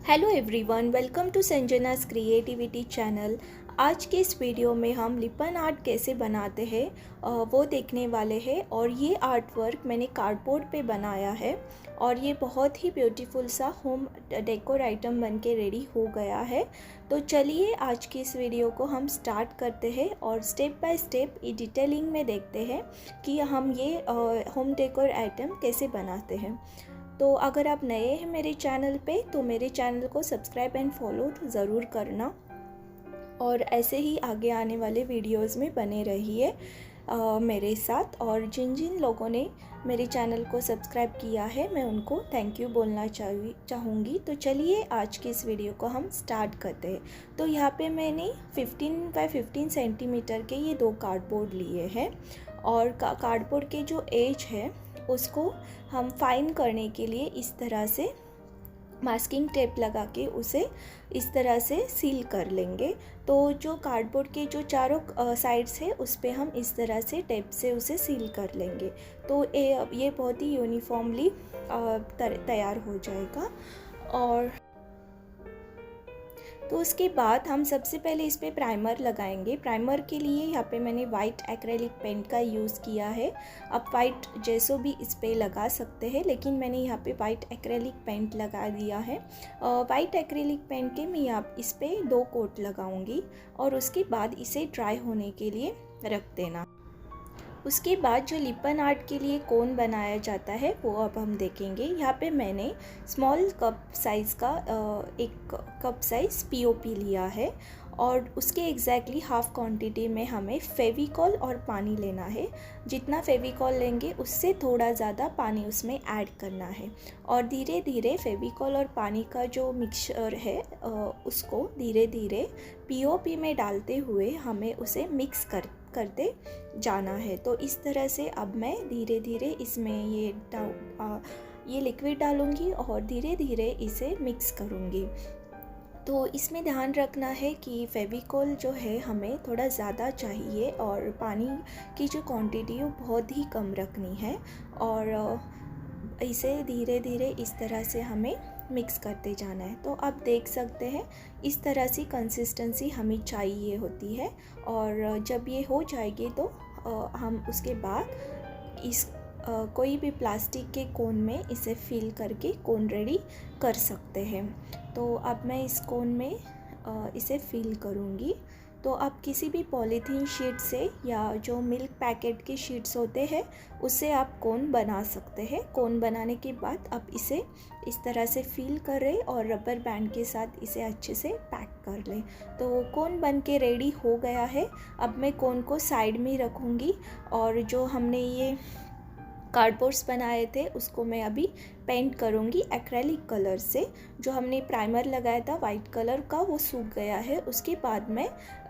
Hello everyone, welcome to Sanjana's creativity channel. आज के इस वीडियो में हम लिपन आर्ट कैसे बनाते हैं वो देखने वाले हैं। और ये आर्ट वर्क मैंने कार्डबोर्ड पे बनाया है और ये बहुत ही ब्यूटीफुल सा होम डेकोर आइटम बन के रेडी हो गया है। तो चलिए आज की इस वीडियो को हम स्टार्ट करते हैं और स्टेप बाय स्टेप ये डिटेलिंग में देखते हैं कि हम ये होम डेकोर आइटम कैसे बनाते हैं। तो अगर आप नए हैं मेरे चैनल पे तो मेरे चैनल को सब्सक्राइब एंड फॉलो ज़रूर करना और ऐसे ही आगे आने वाले वीडियोस में बने रहिए मेरे साथ। और जिन जिन लोगों ने मेरे चैनल को सब्सक्राइब किया है मैं उनको थैंक यू बोलना चाहूँगी। तो चलिए आज की इस वीडियो को हम स्टार्ट करते हैं। तो यहाँ पे मैंने 15 बाय 15 सेंटीमीटर के ये दो कार्डबोर्ड लिए हैं और कार्डबोर्ड के जो एज है उसको हम फाइन करने के लिए इस तरह से मास्किंग टेप लगा के उसे इस तरह से सील कर लेंगे। तो जो कार्डबोर्ड के जो चारों साइड्स है उस पे हम इस तरह से टेप से उसे सील कर लेंगे तो ये बहुत ही यूनिफॉर्मली तैयार हो जाएगा। और तो उसके बाद हम सबसे पहले इस पर प्राइमर लगाएंगे। प्राइमर के लिए यहाँ पे मैंने वाइट एक्रेलिक पेंट का यूज़ किया है। आप वाइट जैसो भी इस पर लगा सकते हैं, लेकिन मैंने यहाँ पे वाइट एक्रेलिक पेंट लगा दिया है। वाइट एक्रेलिक पेंट के मैं यहाँ इस पर 2 कोट लगाऊंगी और उसके बाद इसे ड्राई होने के लिए रख देना। उसके बाद जो लिपन आर्ट के लिए कोन बनाया जाता है वो अब हम देखेंगे। यहाँ पे मैंने स्मॉल कप साइज़ का एक कप साइज़ पीओपी लिया है और उसके एग्जैक्टली हाफ क्वांटिटी में हमें फेविकॉल और पानी लेना है। जितना फेविकॉल लेंगे उससे थोड़ा ज़्यादा पानी उसमें ऐड करना है और धीरे धीरे फेविकॉल और पानी का जो मिक्सचर है उसको धीरे धीरे पीओपी में डालते हुए हमें उसे मिक्स करते जाना है। तो इस तरह से अब मैं धीरे धीरे इसमें ये लिक्विड डालूँगी और धीरे धीरे इसे मिक्स करूँगी। तो इसमें ध्यान रखना है कि फेविकॉल जो है हमें थोड़ा ज़्यादा चाहिए और पानी की जो क्वांटिटी है वो बहुत ही कम रखनी है और इसे धीरे धीरे इस तरह से हमें मिक्स करते जाना है। तो आप देख सकते हैं इस तरह से कंसिस्टेंसी हमें चाहिए होती है और जब ये हो जाएगी तो हम उसके बाद इस कोई भी प्लास्टिक के कोन में इसे फिल करके कोन रेडी कर सकते हैं। तो अब मैं इस कोन में इसे फिल करूँगी। तो आप किसी भी पॉलीथीन शीट से या जो मिल्क पैकेट की शीट्स होते हैं उससे आप कोन बना सकते हैं। कोन बनाने के बाद आप इसे इस तरह से फिल करें और रबर बैंड के साथ इसे अच्छे से पैक कर लें। तो कोन बन के रेडी हो गया है। अब मैं कोन को साइड में रखूँगी और जो हमने ये कार्डबोर्ड्स बनाए थे उसको मैं अभी पेंट करूँगी एक्रेलिक कलर से। जो हमने प्राइमर लगाया था वाइट कलर का वो सूख गया है। उसके बाद मैं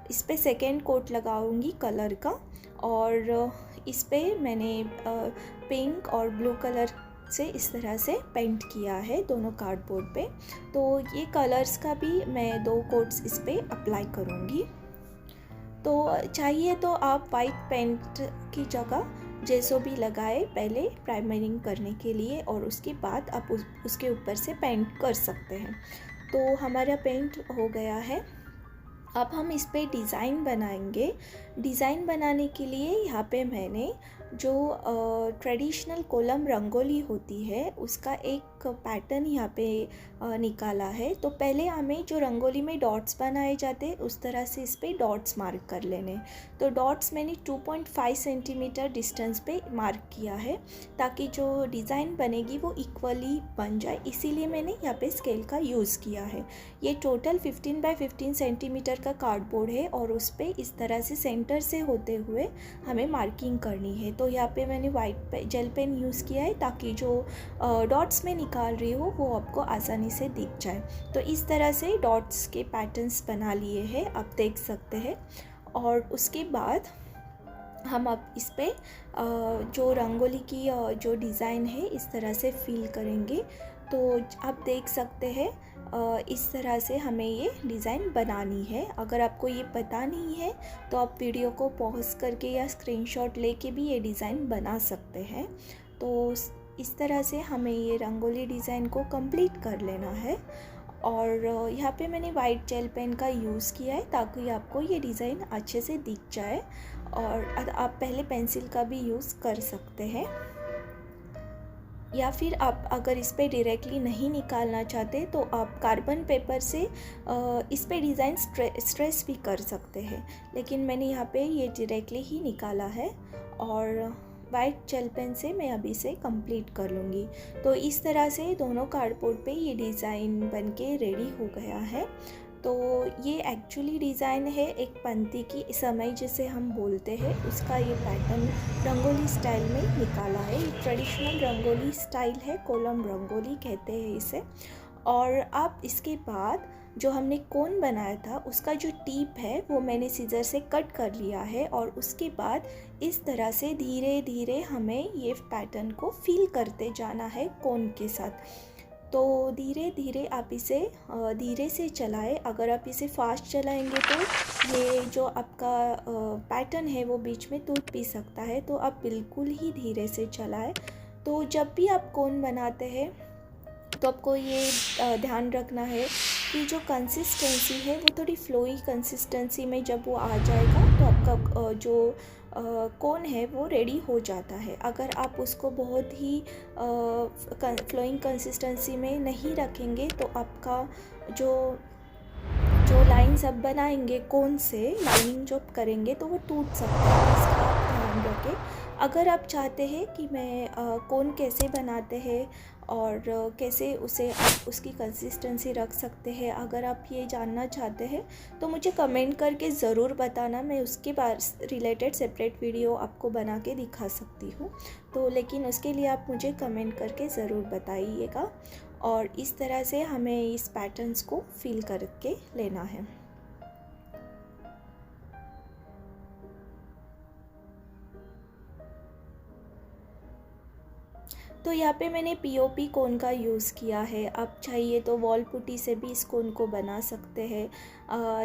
इस पे सेकेंड कोट लगाऊंगी कलर का और इस पे मैंने पिंक और ब्लू कलर से इस तरह से पेंट किया है दोनों कार्डबोर्ड पे। तो ये कलर्स का भी मैं 2 कोट्स इस पे अप्लाई करूँगी। तो चाहिए तो आप वाइट पेंट की जगह जैसो भी लगाए पहले प्राइमरिंग करने के लिए और उसके बाद आप उसके ऊपर से पेंट कर सकते हैं। तो हमारा पेंट हो गया है। अब हम इस पे डिज़ाइन बनाएंगे। डिज़ाइन बनाने के लिए यहाँ पे मैंने जो ट्रेडिशनल कोलम रंगोली होती है उसका एक पैटर्न यहाँ पे निकाला है। तो पहले हमें जो रंगोली में डॉट्स बनाए जाते उस तरह से इस पे डॉट्स मार्क कर लेने। तो डॉट्स मैंने 2.5 सेंटीमीटर डिस्टेंस पे मार्क किया है ताकि जो डिज़ाइन बनेगी वो इक्वली बन जाए, इसीलिए मैंने यहाँ पे स्केल का यूज़ किया है। ये टोटल 15 बाय 15 सेंटीमीटर का कार्डबोर्ड है और उस पर इस तरह से सेंटर से होते हुए हमें मार्किंग करनी है। तो यहाँ पे मैंने वाइट जेल पेन यूज़ किया है ताकि जो डॉट्स में निकाल रही हो वो आपको आसानी से दिख जाए। तो इस तरह से डॉट्स के पैटर्न्स बना लिए हैं, आप देख सकते हैं। और उसके बाद हम अब इस पे जो रंगोली की जो डिज़ाइन है इस तरह से फिल करेंगे। तो आप देख सकते हैं इस तरह से हमें ये डिज़ाइन बनानी है। अगर आपको ये पता नहीं है तो आप वीडियो को पॉज करके या स्क्रीनशॉट लेके भी ये डिज़ाइन बना सकते हैं। तो इस तरह से हमें ये रंगोली डिज़ाइन को कंप्लीट कर लेना है। और यहाँ पे मैंने वाइट जेल पेन का यूज़ किया है ताकि आपको ये डिज़ाइन अच्छे से दिख जाए। और आप पहले पेंसिल का भी यूज़ कर सकते हैं, या फिर आप अगर इस पर डायरेक्टली नहीं निकालना चाहते तो आप कार्बन पेपर से इस पर डिज़ाइन स्ट्रेस भी कर सकते हैं, लेकिन मैंने यहाँ पे ये डायरेक्टली ही निकाला है। और वाइट जेल पेन से मैं अभी इसे कंप्लीट कर लूँगी। तो इस तरह से दोनों कार्डबोर्ड पे ये डिज़ाइन बनके रेडी हो गया है। तो ये एक्चुअली डिज़ाइन है एक पंक्ति की समय जिसे हम बोलते हैं, उसका ये पैटर्न रंगोली स्टाइल में निकाला है। ये ट्रेडिशनल रंगोली स्टाइल है, कोलम रंगोली कहते हैं इसे। और आप इसके बाद जो हमने कोन बनाया था उसका जो टिप है वो मैंने सीजर से कट कर लिया है, और उसके बाद इस तरह से धीरे धीरे हमें ये पैटर्न को फिल करते जाना है कोन के साथ। तो धीरे धीरे आप इसे धीरे से चलाएं। अगर आप इसे फास्ट चलाएंगे तो ये जो आपका पैटर्न है वो बीच में टूट भी सकता है, तो आप बिल्कुल ही धीरे से चलाएं। तो जब भी आप कोन बनाते हैं तो आपको ये ध्यान रखना है कि जो कंसिस्टेंसी है वो थोड़ी फ्लोई कंसिस्टेंसी में जब वो आ जाएगा तो आपका जो कोन है वो रेडी हो जाता है। अगर आप उसको बहुत ही फ्लोइंग कंसिस्टेंसी में नहीं रखेंगे तो आपका जो जो लाइन्स आप बनाएंगे कोन से लाइनिंग जो करेंगे तो वो टूट सकता है, इसका आप ध्यान रखें। अगर आप चाहते हैं कि मैं कोन कैसे बनाते हैं और कैसे उसे आप उसकी कंसिस्टेंसी रख सकते हैं, अगर आप ये जानना चाहते हैं तो मुझे कमेंट करके ज़रूर बताना, मैं उसके बाद रिलेटेड सेपरेट वीडियो आपको बना के दिखा सकती हूँ। तो लेकिन उसके लिए आप मुझे कमेंट करके ज़रूर बताइएगा। और इस तरह से हमें इस पैटर्न्स को फिल करके लेना है। तो यहाँ पे मैंने पीओपी कोन का यूज़ किया है। आप चाहिए तो वॉल पुट्टी से भी इस कोन को बना सकते हैं,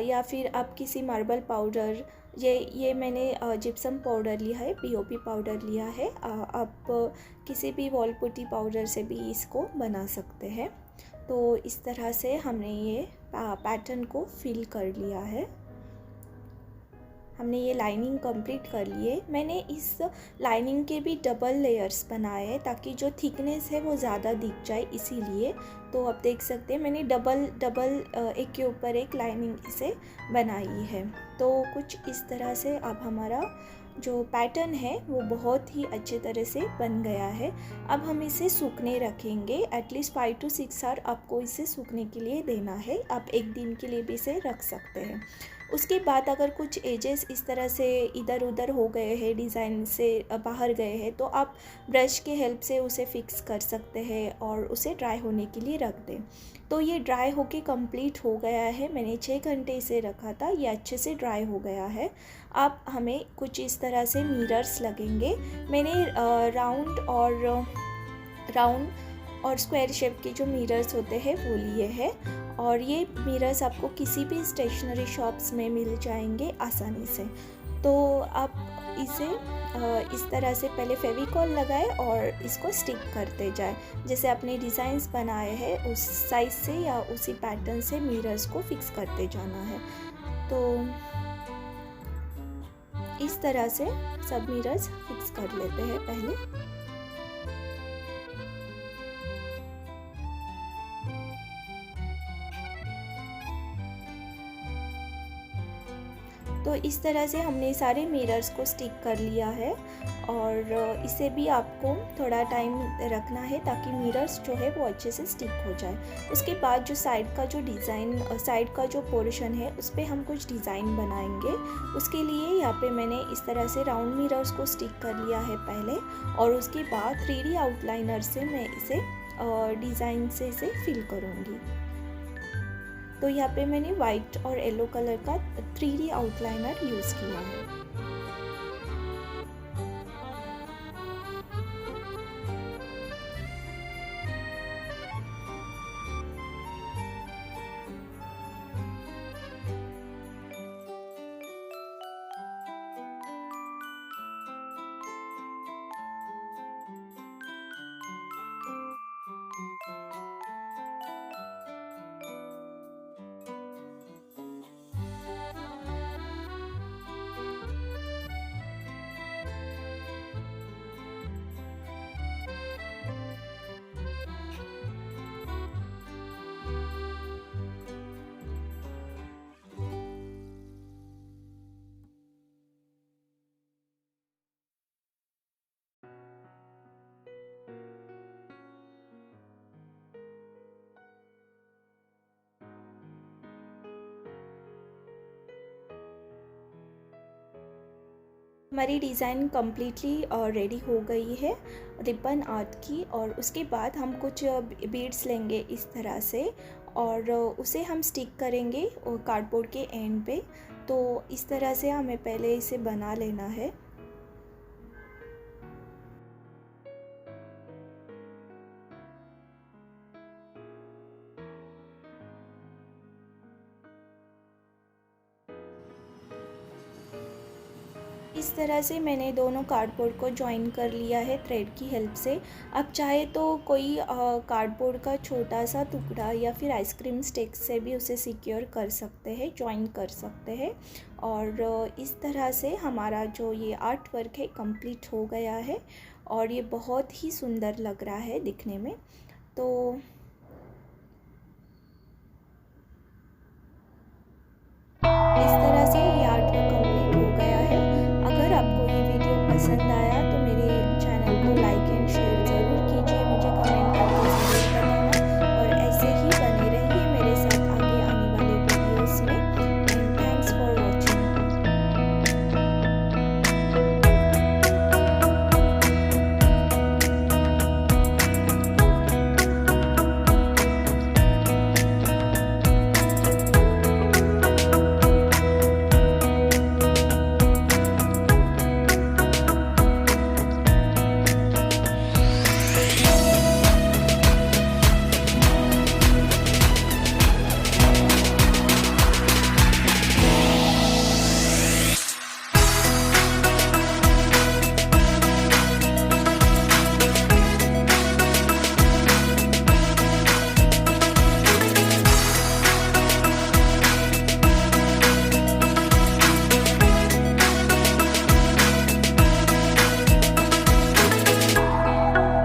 या फिर आप किसी मार्बल पाउडर, ये मैंने जिप्सम पाउडर लिया है, पीओपी पाउडर लिया है। आप किसी भी वॉल पुट्टी पाउडर से भी इसको बना सकते हैं। तो इस तरह से हमने ये पैटर्न को फिल कर लिया है। हमने ये लाइनिंग कंप्लीट कर लिए। मैंने इस लाइनिंग के भी डबल लेयर्स बनाए हैं ताकि जो थिकनेस है वो ज़्यादा दिख जाए, इसीलिए। तो आप देख सकते हैं मैंने डबल एक के ऊपर एक लाइनिंग इसे बनाई है। तो कुछ इस तरह से अब हमारा जो पैटर्न है वो बहुत ही अच्छे तरह से बन गया है। अब हम इसे सूखने रखेंगे, एटलीस्ट 5 to 6 आवर आपको इसे सूखने के लिए देना है। आप एक दिन के लिए भी इसे रख सकते हैं। उसके बाद अगर कुछ एजेस इस तरह से इधर उधर हो गए हैं, डिज़ाइन से बाहर गए हैं, तो आप ब्रश के हेल्प से उसे फिक्स कर सकते हैं और उसे ड्राई होने के लिए रख दें। तो ये ड्राई होके कंप्लीट हो गया है। मैंने 6 घंटे इसे रखा था, ये अच्छे से ड्राई हो गया है। अब हमें कुछ इस तरह से मिरर्स लगेंगे। मैंने राउंड और स्क्वायर शेप के जो मिरर्स होते हैं वो लिए हैं, और ये मिरर्स आपको किसी भी स्टेशनरी शॉप्स में मिल जाएंगे आसानी से। तो आप इसे इस तरह से पहले फेविकॉल लगाए और इसको स्टिक करते जाए। जैसे आपने डिज़ाइंस बनाए हैं उस साइज से या उसी पैटर्न से मिरर्स को फिक्स करते जाना है। तो इस तरह से सब मिरर्स फिक्स कर लेते हैं पहले। तो इस तरह से हमने सारे मिरर्स को स्टिक कर लिया है, और इसे भी आपको थोड़ा टाइम रखना है ताकि मिरर्स जो है वो अच्छे से स्टिक हो जाए। उसके बाद जो साइड का जो पोर्शन है उस पर हम कुछ डिज़ाइन बनाएंगे। उसके लिए यहाँ पे मैंने इस तरह से राउंड मिरर्स को स्टिक कर लिया है पहले, और उसके बाद 3D आउटलाइनर से मैं इसे डिज़ाइन से इसे फिल करूँगी। तो यहाँ पे मैंने वाइट और येलो कलर का 3D आउटलाइनर यूज़ किया है। हमारी डिज़ाइन कम्प्लीटली रेडी हो गई है रिबन आर्ट की। और उसके बाद हम कुछ बीड्स लेंगे इस तरह से, और उसे हम स्टिक करेंगे कार्डबोर्ड के एंड पे। तो इस तरह से हमें पहले इसे बना लेना है। इस तरह से मैंने दोनों कार्डबोर्ड को जॉइन कर लिया है थ्रेड की हेल्प से। आप चाहे तो कोई कार्डबोर्ड का छोटा सा टुकड़ा या फिर आइसक्रीम स्टिक से भी उसे सिक्योर कर सकते हैं, जॉइन कर सकते हैं। और इस तरह से हमारा जो ये आर्ट वर्क है कंप्लीट हो गया है, और ये बहुत ही सुंदर लग रहा है दिखने में। तो